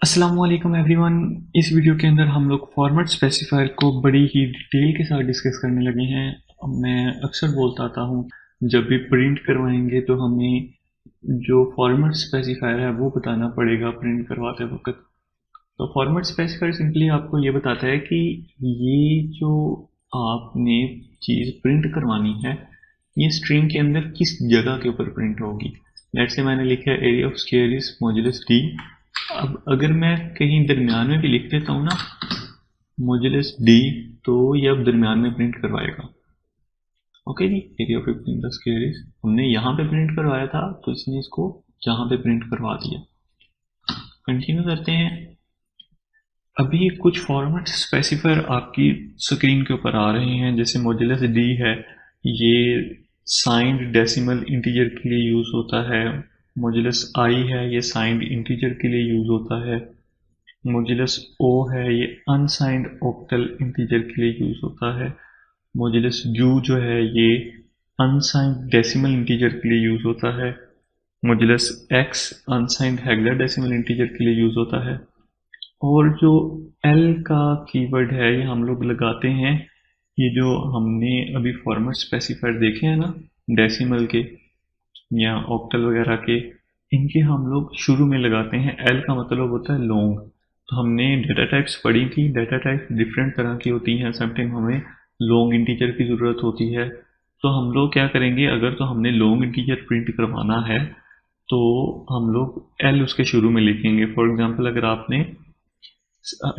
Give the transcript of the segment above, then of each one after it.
अस्सलाम वालेकुम एवरीवन। इस वीडियो के अंदर हम लोग फॉर्मेट स्पेसिफायर को बड़ी ही डिटेल के साथ डिस्कस करने लगे हैं। मैं अक्सर बोलता आता हूँ, जब भी प्रिंट करवाएंगे तो हमें जो फॉर्मेट स्पेसिफायर है वो बताना पड़ेगा प्रिंट करवाते वक्त। तो फॉर्मेट स्पेसिफायर सिंपली आपको ये बताता है कि ये जो आपने चीज़ प्रिंट करवानी है ये स्ट्रिंग के अंदर किस जगह के ऊपर प्रिंट होगी। लेट्स से मैंने लिखा है area of square is modulus D. अब अगर मैं कहीं दरमियान में भी लिख देता हूँ ना मॉड्यूलस डी, तो ये अब दरमियान में प्रिंट करवाएगा। ओके जी, area of 15 the square is हमने यहाँ पे प्रिंट करवाया था तो इसने इसको यहाँ पे प्रिंट करवा दिया। कंटिन्यू करते हैं। अभी कुछ फॉर्मेट स्पेसिफायर आपकी स्क्रीन के ऊपर आ रहे हैं, जैसे मॉड्यूलस डी है, ये साइंड डेसिमल इंटीजर के लिए यूज़ होता है। मॉड्यूलस आई है, ये साइंड इंटीजर के लिए यूज़ होता है। मॉड्यूलस ओ है, ये अनसाइंड ऑक्टल इंटीजर के लिए यूज़ होता है। मॉड्यूलस यू जो है ये अनसाइंड डेसिमल इंटीजर के लिए यूज़ होता है। Modulus x unsigned hexadecimal integer के लिए यूज़ होता है। और जो एल का कीवर्ड है ये हम लोग लगाते हैं, ये जो हमने अभी फॉर्मेट स्पेसिफायर देखे हैं ना डेसिमल के या ऑक्टल वगैरह के, इनके हम लोग शुरू में लगाते हैं। एल का मतलब होता है लॉन्ग। तो हमने डेटा टाइप्स पढ़ी थी, डेटा टाइप डिफरेंट तरह की होती हैं। समटाइम हमें लॉन्ग इंटीजर की ज़रूरत होती है, तो हम लोग क्या करेंगे, अगर तो हमने लॉन्ग इंटीजर प्रिंट करवाना है तो हम लोग एल उसके शुरू में लिखेंगे। फॉर एग्जांपल अगर आपने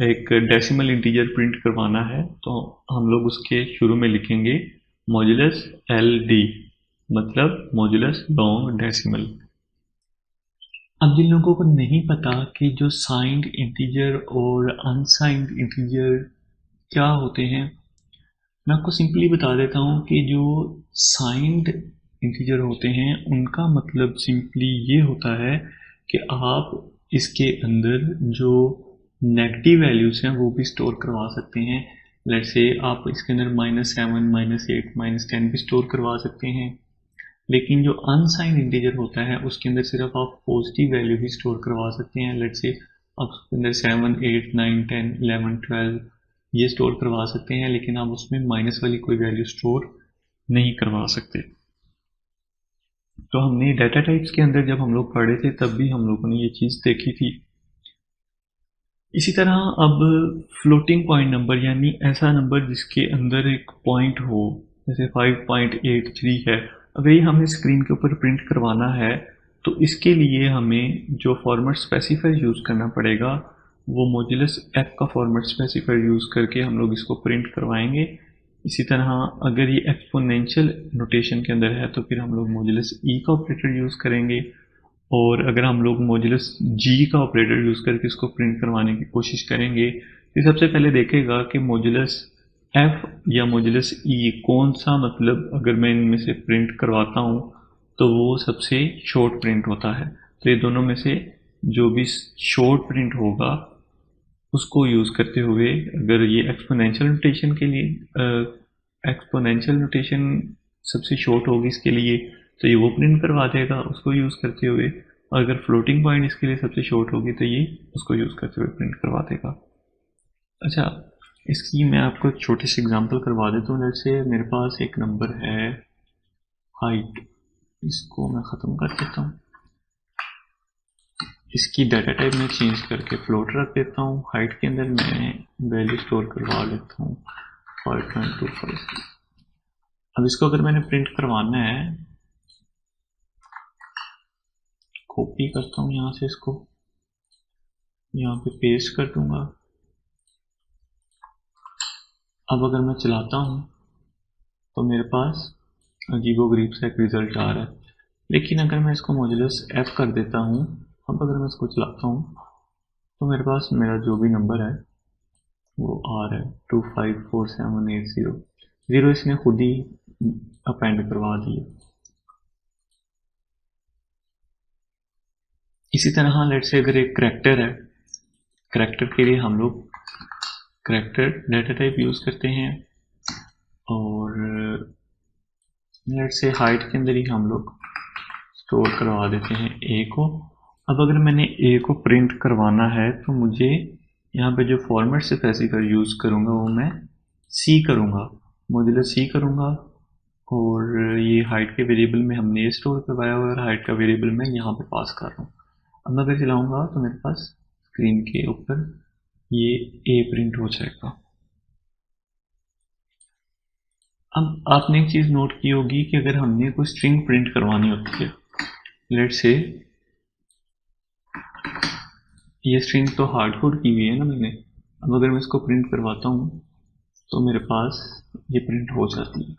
एक डेसिमल इंटीजर प्रिंट करवाना है तो हम लोग उसके शुरू में लिखेंगे मॉड्यूलस एल डी, मतलब मॉड्यूलस लॉन्ग डेसिमल। अब जिन लोगों को नहीं पता कि जो साइंड इंटीजर और अनसाइंड इंटीजर क्या होते हैं, मैं आपको सिंपली बता देता हूँ कि जो साइंड इंटीजर होते हैं उनका मतलब सिंपली ये होता है कि आप इसके अंदर जो नेगेटिव वैल्यूज़ हैं वो भी स्टोर करवा सकते हैं। लेट्स से आप इसके अंदर -7, -8, -10 भी स्टोर करवा सकते हैं। लेकिन जो अनसाइंड इंटीजर होता है उसके अंदर सिर्फ आप पॉजिटिव वैल्यू ही स्टोर करवा सकते हैं। लेट्स से आप उसके अंदर 7, 8, 9, 10, 11, 12 ये स्टोर करवा सकते हैं, लेकिन आप उसमें माइनस वाली कोई वैल्यू स्टोर नहीं करवा सकते। तो हमने डाटा टाइप्स के अंदर जब हम लोग पढ़े थे तब भी हम लोगों ने ये चीज़ देखी थी। इसी तरह अब फ्लोटिंग पॉइंट नंबर, यानी ऐसा नंबर जिसके अंदर एक पॉइंट हो, जैसे 5.83 है, अगर ये हमें स्क्रीन के ऊपर प्रिंट करवाना है तो इसके लिए हमें जो फॉर्मेट स्पेसिफायर यूज़ करना पड़ेगा वो मॉड्यूलस एफ का फॉर्मेट स्पेसिफायर यूज़ करके हम लोग इसको प्रिंट करवाएंगे। इसी तरह अगर ये एक्सपोनेंशियल नोटेशन के अंदर है तो फिर हम लोग मॉड्यूलस ई का ऑपरेटर यूज़ करेंगे। और अगर हम लोग मॉड्यूलस जी का ऑपरेटर यूज़ करके इसको प्रिंट करवाने की कोशिश करेंगे तो सबसे पहले देखेगा कि मॉड्यूलस एफ या मॉड्यूलस ई कौन सा, मतलब अगर मैं इनमें से प्रिंट करवाता हूँ तो वो सबसे शॉर्ट प्रिंट होता है। तो ये दोनों में से जो भी शॉर्ट प्रिंट होगा उसको यूज़ करते हुए, अगर ये एक्सपोनेंशियल नोटेशन के लिए एक्सपोनेंशियल नोटेशन सबसे शॉर्ट होगी इसके लिए तो ये वो प्रिंट करवा देगा उसको यूज़ करते हुए। और अगर फ्लोटिंग पॉइंट इसके लिए सबसे शॉर्ट होगी तो ये उसको यूज़ करते हुए प्रिंट करवा देगा। अच्छा, इसकी मैं आपको एक छोटी सी एग्जांपल करवा देता हूँ। जैसे मेरे पास एक नंबर है हाइट, इसको मैं ख़त्म कर देता हूँ। इसकी डाटा टाइप में चेंज करके फ्लोट रख देता हूँ। हाइट के अंदर मैं वैल्यू स्टोर करवा लेता हूँ 5.25। अब इसको अगर मैंने प्रिंट करवाना है, कॉपी करता हूँ यहाँ से, इसको यहाँ पे पेस्ट कर दूंगा। अब अगर मैं चलाता हूँ तो मेरे पास अजीबोगरीब सा एक रिजल्ट आ रहा है। लेकिन अगर मैं इसको मॉड्यूलस एफ कर देता हूँ, अब अगर मैं इसको चलाता हूँ तो मेरे पास मेरा जो भी नंबर है वो आ रहा है 254780। ज़ीरो इसने खुद ही अपेंड करवा दिया। इसी तरह लेट से अगर एक करैक्टर है, करैक्टर के लिए हम लोग करैक्टर डाटा टाइप यूज़ करते हैं और लेट से हाइट के अंदर ही हम लोग स्टोर करवा देते हैं ए को। अब अगर मैंने ए को प्रिंट करवाना है तो मुझे यहाँ पे जो फॉर्मेट स्पेसिफायर यूज़ करूँगा वो मैं सी करूँगा, मॉड्यूलर सी करूँगा। और ये हाइट के वेरिएबल में हमने ये स्टोर करवाया हुआ और हाइट का वेरिएबल मैं यहाँ पे पास कर रहा हूँ। अब मैं अगर चलाऊँगा तो मेरे पास स्क्रीन के ऊपर ये ए प्रिंट हो जाएगा। अब आपने एक चीज़ नोट की होगी कि अगर हमने कोई स्ट्रिंग प्रिंट करवानी होती है, लेट्स से ये स्ट्रिंग तो हार्ड कोड की हुई है ना मैंने, अब अगर मैं इसको प्रिंट करवाता हूँ तो मेरे पास ये प्रिंट हो जाती है।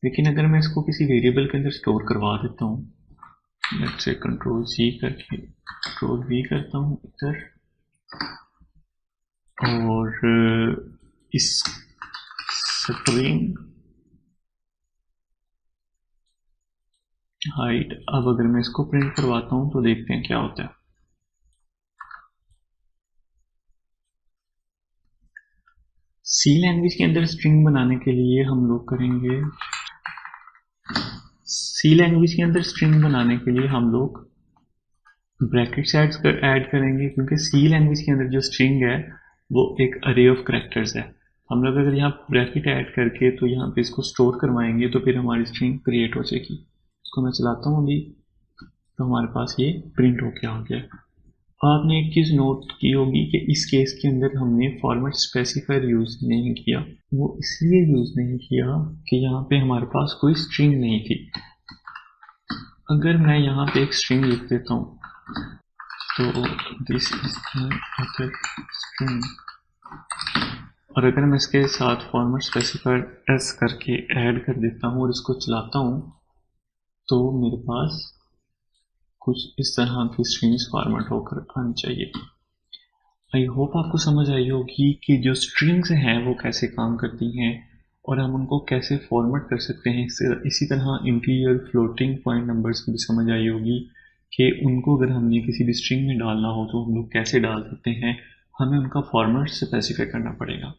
लेकिन अगर मैं इसको किसी वेरिएबल के अंदर स्टोर करवा देता हूँ, लेट्स से कंट्रोल सी करके कंट्रोल वी करता हूँ इधर, और इस स्ट्रिंग हाइट, अब अगर मैं इसको प्रिंट करवाता हूँ तो देखते हैं क्या होता है। सी लैंग्वेज के अंदर स्ट्रिंग बनाने के लिए हम लोग करेंगे, सी लैंग्वेज के अंदर स्ट्रिंग बनाने के लिए हम लोग ब्रैकेट्स ऐड करेंगे, क्योंकि सी लैंग्वेज के अंदर जो स्ट्रिंग है वो एक अरे ऑफ कैरेक्टर्स है। हम लोग अगर यहाँ ब्रैकेट ऐड करके तो यहाँ पे इसको स्टोर करवाएंगे तो फिर हमारी स्ट्रिंग क्रिएट हो जाएगी। इसको मैं चलाता हूँ अभी तो हमारे पास ये प्रिंट होके आ गया। आपने एक चीज़ नोट की होगी कि इस केस के अंदर हमने फॉर्मेट स्पेसिफायर यूज़ नहीं किया। वो इसलिए यूज़ नहीं किया कि यहाँ पे हमारे पास कोई स्ट्रिंग नहीं थी। अगर मैं यहाँ पे एक स्ट्रिंग लिख देता हूँ तो दिस इज अदर स्ट्रिंग, और अगर मैं इसके साथ फॉर्मेट स्पेसिफायर एस करके ऐड कर देता हूँ और इसको चलाता हूँ तो मेरे पास कुछ इस तरह की स्ट्रिंग्स फॉर्मेट होकर आनी चाहिए। आई होप आपको समझ आई होगी कि जो स्ट्रिंग्स हैं वो कैसे काम करती हैं और हम उनको कैसे फॉर्मेट कर सकते हैं। इसी तरह इंटीजर फ्लोटिंग पॉइंट नंबर्स की भी समझ आई होगी कि उनको अगर हमने किसी भी स्ट्रिंग में डालना हो तो हम लोग कैसे डाल सकते हैं, हमें उनका फॉर्मेट स्पेसिफाई करना पड़ेगा।